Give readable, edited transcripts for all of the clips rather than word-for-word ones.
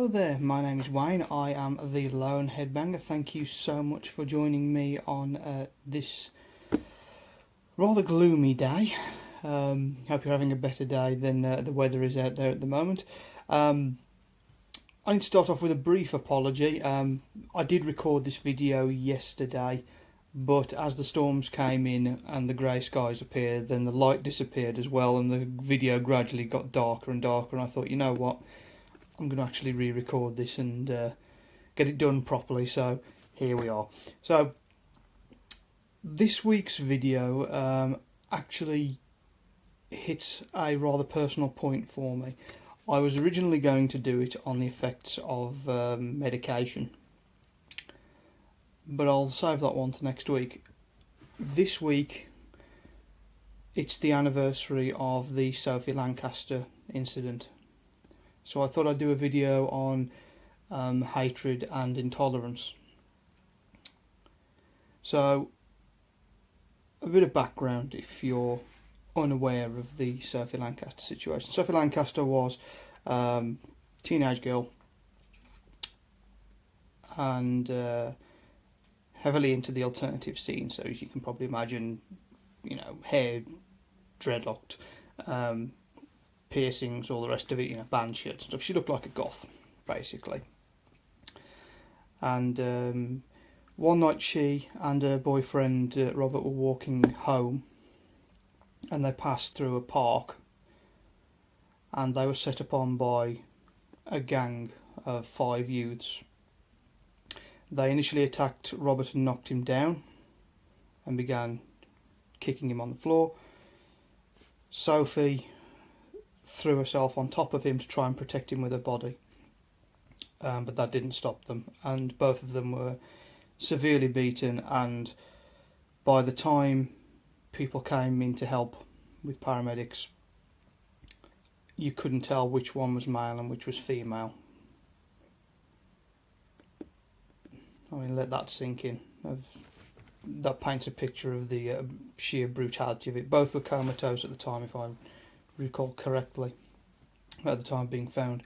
Hello there, my name is Wayne. I am the Lone Headbanger. Thank you so much for joining me on this rather gloomy day. Hope you're having a better day than the weather is out there at the moment. I need to start off with a brief apology. I did record this video yesterday, but as the storms came in and the grey skies appeared, then the light disappeared as well, and the video gradually got darker and darker, and I thought, you know what, I'm going to actually re-record this and get it done properly, so here we are. So this week's video actually hits a rather personal point for me. I was originally going to do it on the effects of medication, but I'll save that one to next week. This week it's the anniversary of the Sophie Lancaster incident. So I thought I'd do a video on hatred and intolerance. So, a bit of background if you're unaware of the Sophie Lancaster situation. Sophie Lancaster was a teenage girl and heavily into the alternative scene. So as you can probably imagine, you know, hair dreadlocked, piercings, all the rest of it, you know, band shirts and stuff. She looked like a goth, basically. And one night she and her boyfriend Robert were walking home, and they passed through a park, and they were set upon by a gang of 5 youths. They initially attacked Robert and knocked him down and began kicking him on the floor. Sophie threw herself on top of him to try and protect him with her body, but that didn't stop them, and both of them were severely beaten, and by the time people came in to help with paramedics, you couldn't tell which one was male and which was female. I mean, let that sink in. That paints a picture of the sheer brutality of it. Both were comatose at the time, if I recall correctly, at the time of being found.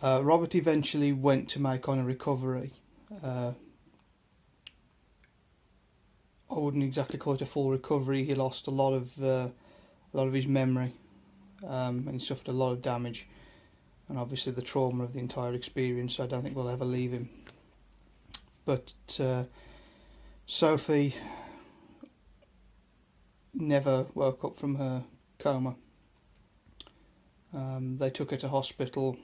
Robert eventually went to make on a recovery. I wouldn't exactly call it a full recovery. He lost a lot of his memory, and he suffered a lot of damage, and obviously the trauma of the entire experience, I don't think will ever leave him. But Sophie never woke up from her coma. They took her to hospital,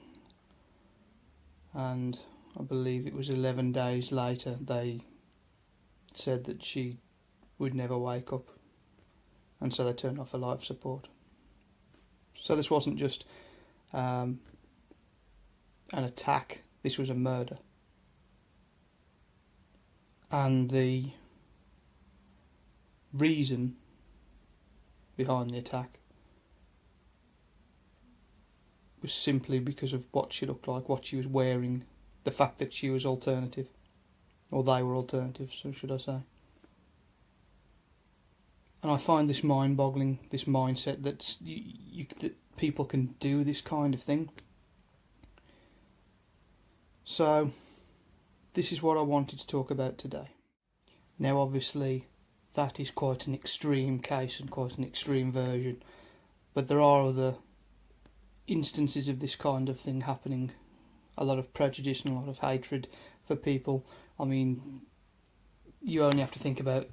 and I believe it was 11 days later they said that she would never wake up, and so they turned off her life support. So this wasn't just an attack, this was a murder. And the reason behind the attack was simply because of what she looked like, what she was wearing, the fact that she was alternative, or they were alternative, so should I say. And I find this mind-boggling, this mindset that that people can do this kind of thing. So, this is what I wanted to talk about today. Now, obviously, that is quite an extreme case and quite an extreme version, but there are other instances of this kind of thing happening. A lot of prejudice and a lot of hatred for people. I mean, you only have to think about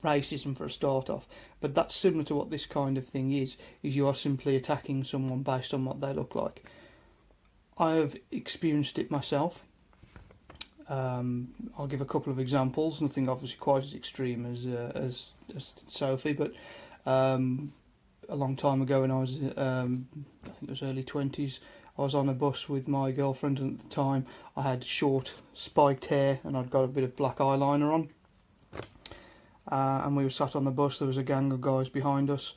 racism for a start off, but that's similar to what this kind of thing is you are simply attacking someone based on what they look like. I have experienced it myself. I'll give a couple of examples, nothing obviously quite as extreme as Sophie, but a long time ago when I was, I think it was early 20s, I was on a bus with my girlfriend, and at the time I had short spiked hair and I'd got a bit of black eyeliner on. And we were sat on the bus, there was a gang of guys behind us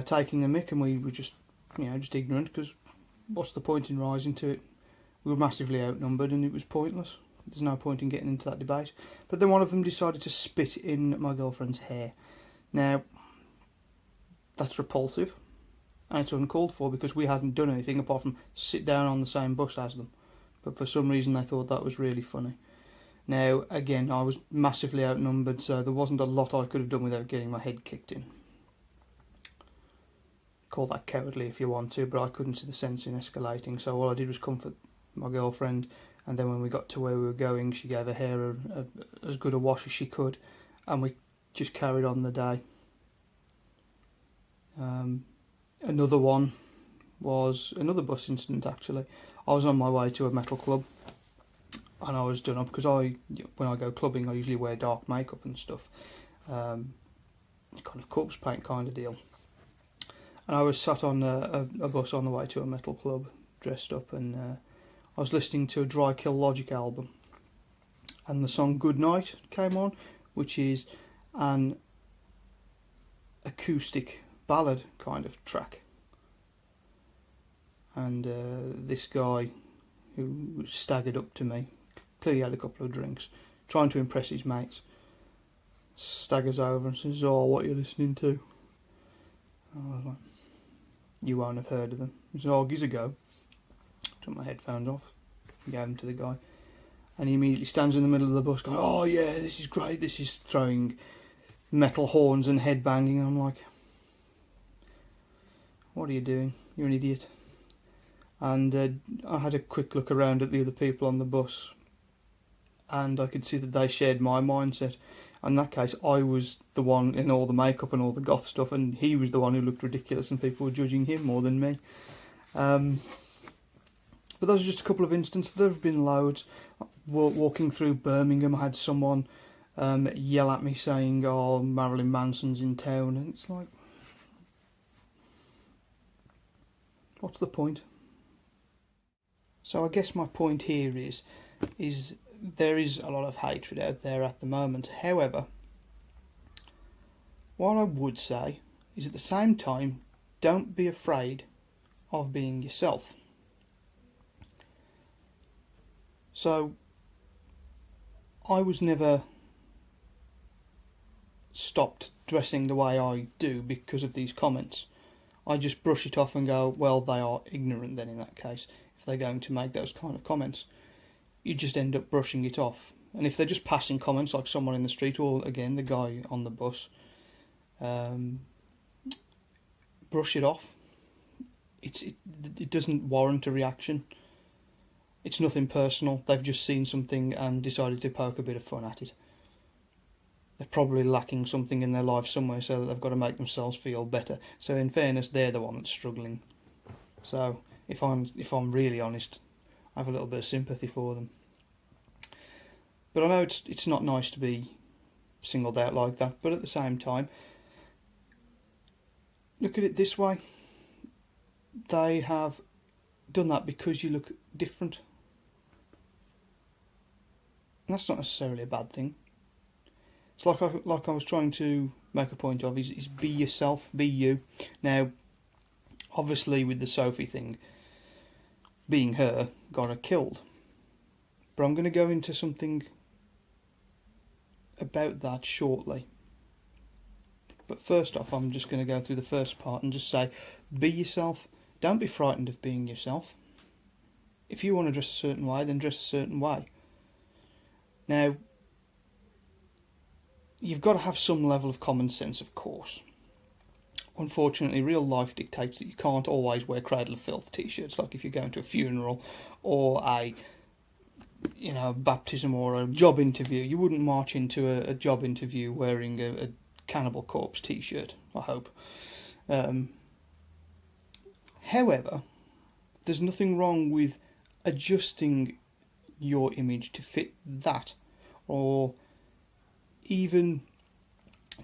taking the mick, and we were just ignorant, because what's the point in rising to it? We were massively outnumbered and it was pointless. There's no point in getting into that debate. But then one of them decided to spit in my girlfriend's hair. Now, that's repulsive. and it's uncalled for because we hadn't done anything apart from sit down on the same bus as them. But for some reason they thought that was really funny. Now, again, I was massively outnumbered, so there wasn't a lot I could have done without getting my head kicked in. Call that cowardly if you want to, but I couldn't see the sense in escalating, so all I did was comfort my girlfriend, and then when we got to where we were going, she gave her hair as good a wash as she could, and we just carried on the day. Another one was another bus incident, actually. I was on my way to a metal club, and I was done up because when I go clubbing, I usually wear dark makeup and stuff, kind of corpse paint kind of deal. And I was sat on a bus on the way to a metal club, dressed up, and I was listening to a Dry Kill Logic album, and the song Good Night came on, which is an acoustic ballad kind of track. And this guy who staggered up to me, clearly had a couple of drinks, trying to impress his mates, staggers over and says, "Oh, what are you listening to?" I was like, "You won't have heard of them." He said, "Oh, give us a go." Took my headphones off, gave them to the guy, and he immediately stands in the middle of the bus going, "Oh yeah, this is great, this is," throwing metal horns and headbanging. And I'm like, "What are you doing? You're an idiot." And I had a quick look around at the other people on the bus, and I could see that they shared my mindset. In that case, I was the one in all the makeup and all the goth stuff, and he was the one who looked ridiculous, and people were judging him more than me. But those are just a couple of instances. There have been loads. Walking through Birmingham, I had someone yell at me saying, "Oh, Marilyn Manson's in town," and it's like, what's the point? So I guess my point here is there is a lot of hatred out there at the moment. However, what I would say is at the same time, don't be afraid of being yourself. So I was never stopped dressing the way I do because of these comments. I just brush it off and go, well, they are ignorant then in that case, if they're going to make those kind of comments. You just end up brushing it off. And if they're just passing comments like someone in the street, or again the guy on the bus, brush it off. It doesn't warrant a reaction. It's nothing personal. They've just seen something and decided to poke a bit of fun at it. They're probably lacking something in their life somewhere, so that they've got to make themselves feel better. So in fairness, they're the one that's struggling. So if I'm really honest, I have a little bit of sympathy for them. But I know it's not nice to be singled out like that, but at the same time, look at it this way. They have done that because you look different. And that's not necessarily a bad thing. It's like I was trying to make a point of, is be yourself, be you. Now, obviously with the Sophie thing, being her, got her killed. But I'm going to go into something about that shortly. But first off, I'm just going to go through the first part and just say, be yourself. Don't be frightened of being yourself. If you want to dress a certain way, then dress a certain way. Now, you've got to have some level of common sense, of course. Unfortunately, real life dictates that you can't always wear Cradle of Filth t-shirts, like if you're going to a funeral or a baptism or a job interview. You wouldn't march into a job interview wearing a Cannibal Corpse t-shirt, I hope. However, there's nothing wrong with adjusting your image to fit that, or even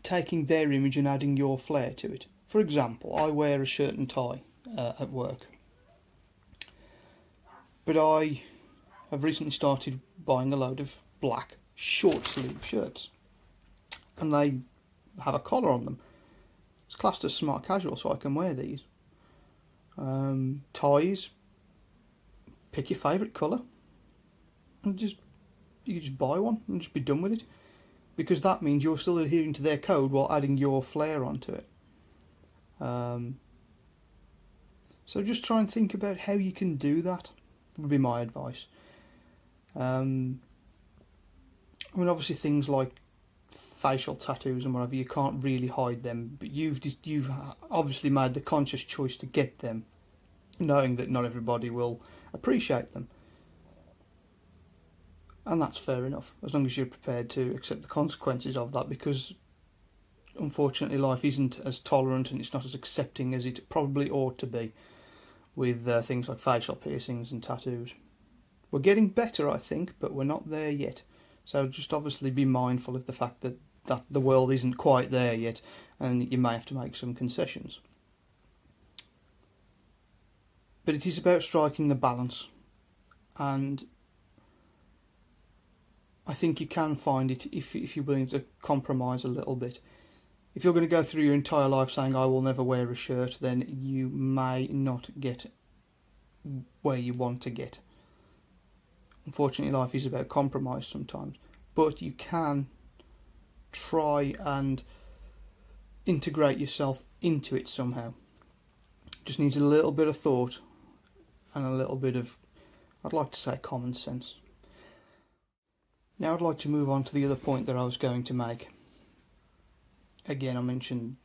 taking their image and adding your flair to it. For example, I wear a shirt and tie at work, but I have recently started buying a load of black short sleeve shirts, and they have a collar on them. It's classed as smart casual, so I can wear these. Ties, pick your favourite colour, and you can just buy one and just be done with it, because that means you're still adhering to their code while adding your flair onto it. So just try and think about how you can do that, would be my advice. I mean, obviously things like facial tattoos and whatever, you can't really hide them, but you've obviously made the conscious choice to get them, knowing that not everybody will appreciate them. And that's fair enough, as long as you're prepared to accept the consequences of that, because unfortunately life isn't as tolerant and it's not as accepting as it probably ought to be with things like facial piercings and tattoos. We're getting better, I think, but we're not there yet. So just obviously be mindful of the fact that the world isn't quite there yet, and you may have to make some concessions. But it is about striking the balance, and I think you can find it if you're willing to compromise a little bit. If you're going to go through your entire life saying, I will never wear a shirt, then you may not get where you want to get. Unfortunately, life is about compromise sometimes. But you can try and integrate yourself into it somehow. Just needs a little bit of thought and a little bit of, I'd like to say, common sense. Now I'd like to move on to the other point that I was going to make. Again, I mentioned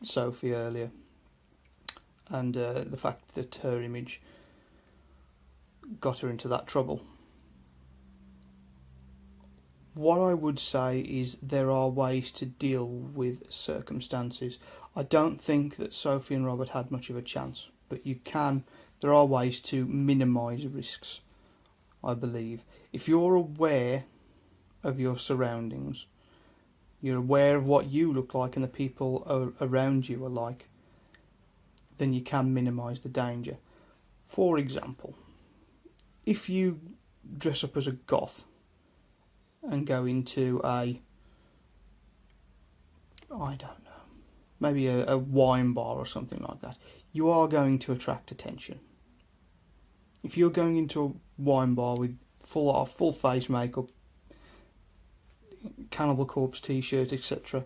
Sophie earlier, and the fact that her image got her into that trouble. What I would say is there are ways to deal with circumstances. I don't think that Sophie and Robert had much of a chance, but there are ways to minimise risks, I believe. If you're aware of your surroundings, you're aware of what you look like and the people around you are like, then you can minimise the danger. For example, if you dress up as a goth and go into maybe a wine bar or something like that, you are going to attract attention. If you're going into a wine bar with full face makeup, Cannibal Corpse t-shirt, etc.,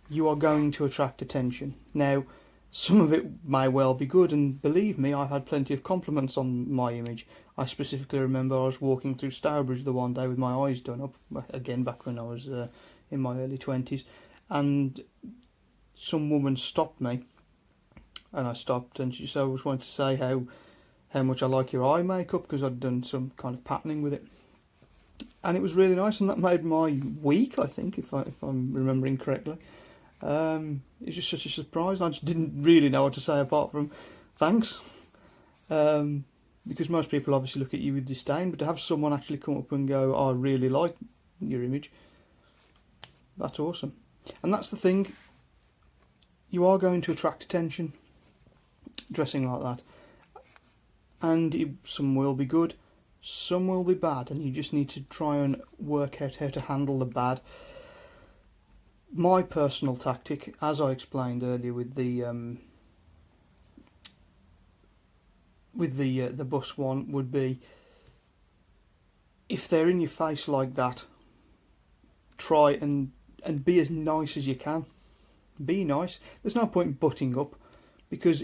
you are going to attract attention. Now, some of it may well be good, and believe me, I've had plenty of compliments on my image. I specifically remember I was walking through Stourbridge the one day with my eyes done up, again back when I was in my early 20s, and some woman stopped me, and I stopped, and she was wanting to say how much I like your eye makeup, because I'd done some kind of patterning with it. And it was really nice, and that made my week, I think, if I'm remembering correctly. It was just such a surprise, and I just didn't really know what to say apart from thanks. Because most people obviously look at you with disdain, but to have someone actually come up and go, I really like your image, that's awesome. And that's the thing, you are going to attract attention dressing like that. And some will be good, some will be bad, and you just need to try and work out how to handle the bad. My personal tactic, as I explained earlier with the bus one, would be, if they're in your face like that, try and be as nice as you can. Be nice. There's no point butting up, because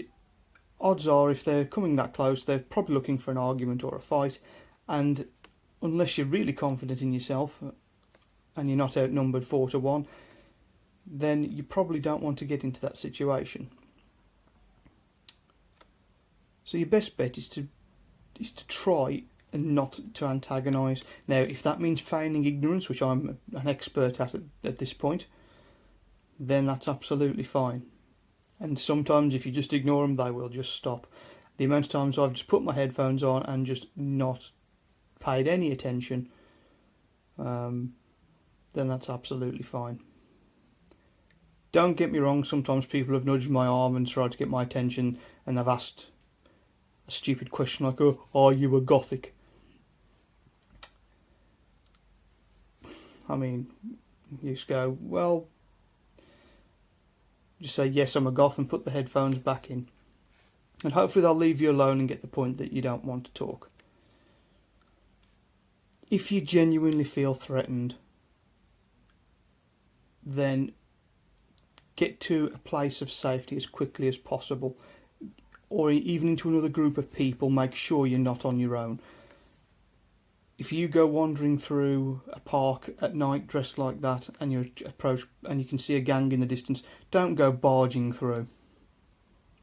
odds are if they're coming that close, they're probably looking for an argument or a fight, and unless you're really confident in yourself and you're not outnumbered 4-1, then you probably don't want to get into that situation. So your best bet is to try and not to antagonise. Now, if that means feigning ignorance, which I'm an expert at this point, then that's absolutely fine. And sometimes if you just ignore them, they will just stop. The amount of times I've just put my headphones on and just not paid any attention, then that's absolutely fine. Don't get me wrong, sometimes people have nudged my arm and tried to get my attention, and they've asked a stupid question like, oh, are you a gothic? I mean, you just go, well, just say, yes, I'm a goth, and put the headphones back in. And hopefully they'll leave you alone and get the point that you don't want to talk. If you genuinely feel threatened, then get to a place of safety as quickly as possible. or even into another group of people, make sure you're not on your own. If you go wandering through a park at night dressed like that and you're approached and you can see a gang in the distance, don't go barging through.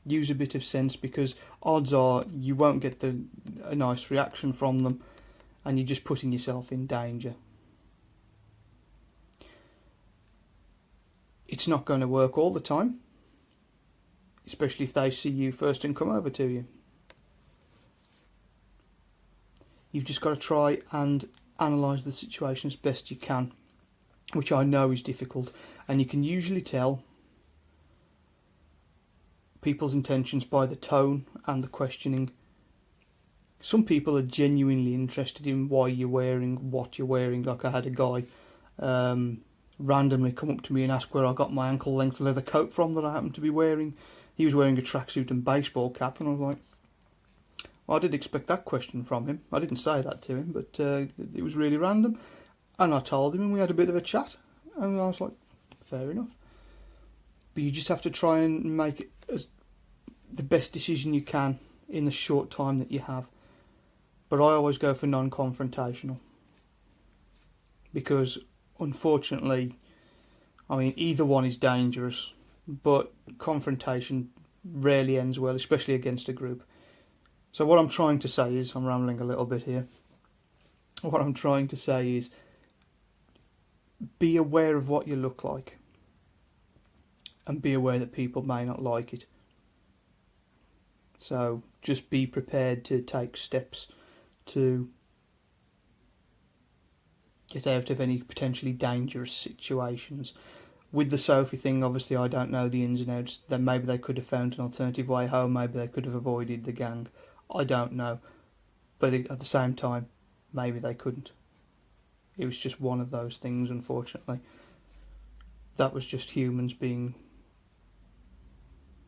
Use a bit of sense, because odds are you won't get a nice reaction from them and you're just putting yourself in danger. It's not going to work all the time, especially if they see you first and come over to you. You've just got to try and analyse the situation as best you can, which I know is difficult, and you can usually tell people's intentions by the tone and the questioning. Some people are genuinely interested in why you're wearing what you're wearing. Like I had a guy randomly come up to me and ask where I got my ankle length leather coat from that I happened to be wearing. He was wearing a tracksuit and baseball cap, and I was like, well, I did expect that question from him. I didn't say that to him, but it was really random. And I told him, and we had a bit of a chat. And I was like, fair enough. But you just have to try and make it as the best decision you can in the short time that you have. But I always go for non-confrontational. Because, unfortunately, I mean, either one is dangerous. But confrontation rarely ends well, especially against a group. So what I'm trying to say is, I'm rambling a little bit here. What I'm trying to say is, be aware of what you look like. And be aware that people may not like it. So just be prepared to take steps to get out of any potentially dangerous situations. With the Sophie thing, obviously I don't know the ins and outs. Then maybe they could have found an alternative way home. Maybe they could have avoided the gang. I don't know. But at the same time, maybe they couldn't. It was just one of those things, unfortunately. That was just humans being,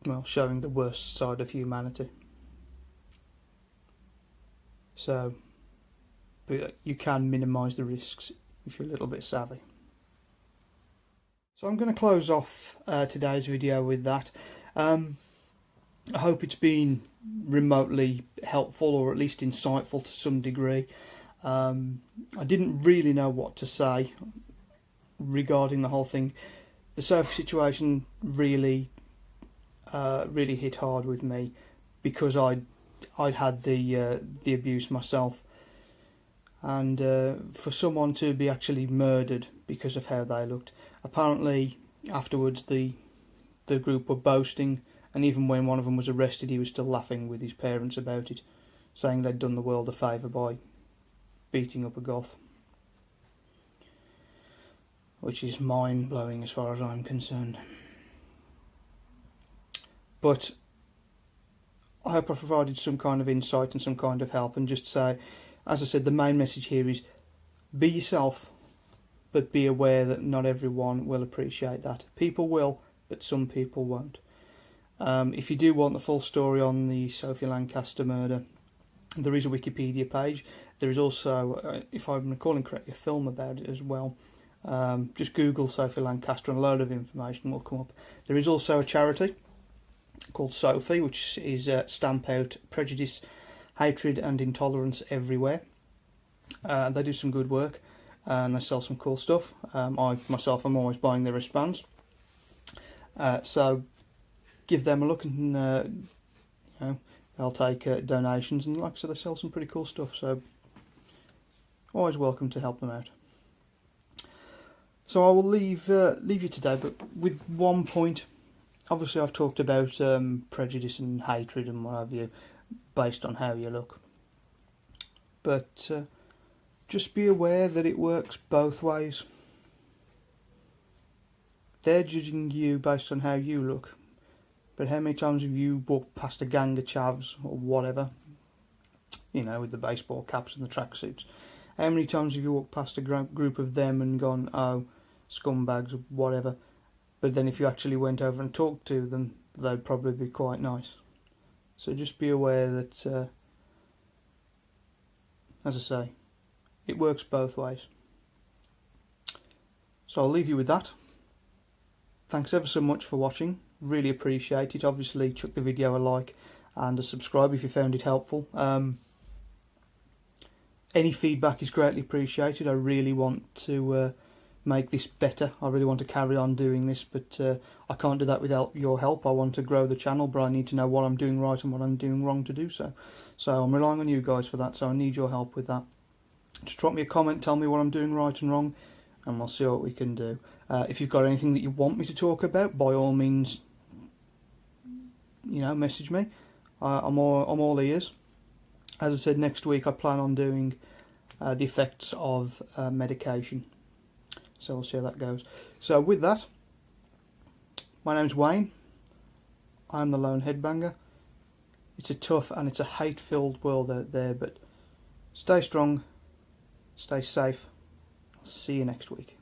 well, showing the worst side of humanity. So, but you can minimise the risks if you're a little bit savvy. So I'm going to close off today's video with that. I hope it's been remotely helpful, or at least insightful to some degree. I didn't really know what to say regarding the whole thing. The Sophie situation really hit hard with me, because I'd had the abuse myself, and for someone to be actually murdered because of how they looked. Apparently afterwards the group were boasting, and even when one of them was arrested, he was still laughing with his parents about it, saying they'd done the world a favour by beating up a goth. Which is mind-blowing as far as I'm concerned. But I hope I provided some kind of insight and some kind of help, and just say, as I said, the main message here is be yourself, but be aware that not everyone will appreciate that. People will, but some people won't. If you do want the full story on the Sophie Lancaster murder, there is a Wikipedia page. There is also, if I'm recalling correctly, a film about it as well. Just Google Sophie Lancaster and a load of information will come up. There is also a charity called Sophie, which is Stamp Out Prejudice, Hatred and Intolerance Everywhere. They do some good work, and they sell some cool stuff. I myself am always buying their wristbands. So give them a look, and they'll take donations, and like I said, they sell some pretty cool stuff, so always welcome to help them out. So I will leave you today, but with one point. Obviously I've talked about prejudice and hatred and what have you, based on how you look. But just be aware that it works both ways. They're judging you based on how you look, but how many times have you walked past a gang of chavs or whatever, with the baseball caps and the tracksuits? How many times have you walked past a group of them and gone, oh, scumbags or whatever? But then if you actually went over and talked to them, they'd probably be quite nice. So just be aware that, as I say, it works both ways. So I'll leave you with that. Thanks ever so much for watching. Really appreciate it. Obviously chuck the video a like, and a subscribe if you found it helpful. Any feedback is greatly appreciated. I really want to make this better. I really want to carry on doing this, but I can't do that without your help. I want to grow the channel, but I need to know what I'm doing right and what I'm doing wrong to do so. So I'm relying on you guys for that, so I need your help with that. Just drop me a comment, tell me what I'm doing right and wrong, and we'll see what we can do. If you've got anything that you want me to talk about, by all means, message me. I'm all ears. As I said, next week I plan on doing the effects of medication. So we'll see how that goes. So with that, my name's Wayne. I'm the Lone Headbanger. It's a tough and it's a hate-filled world out there, but stay strong, stay safe. I'll see you next week.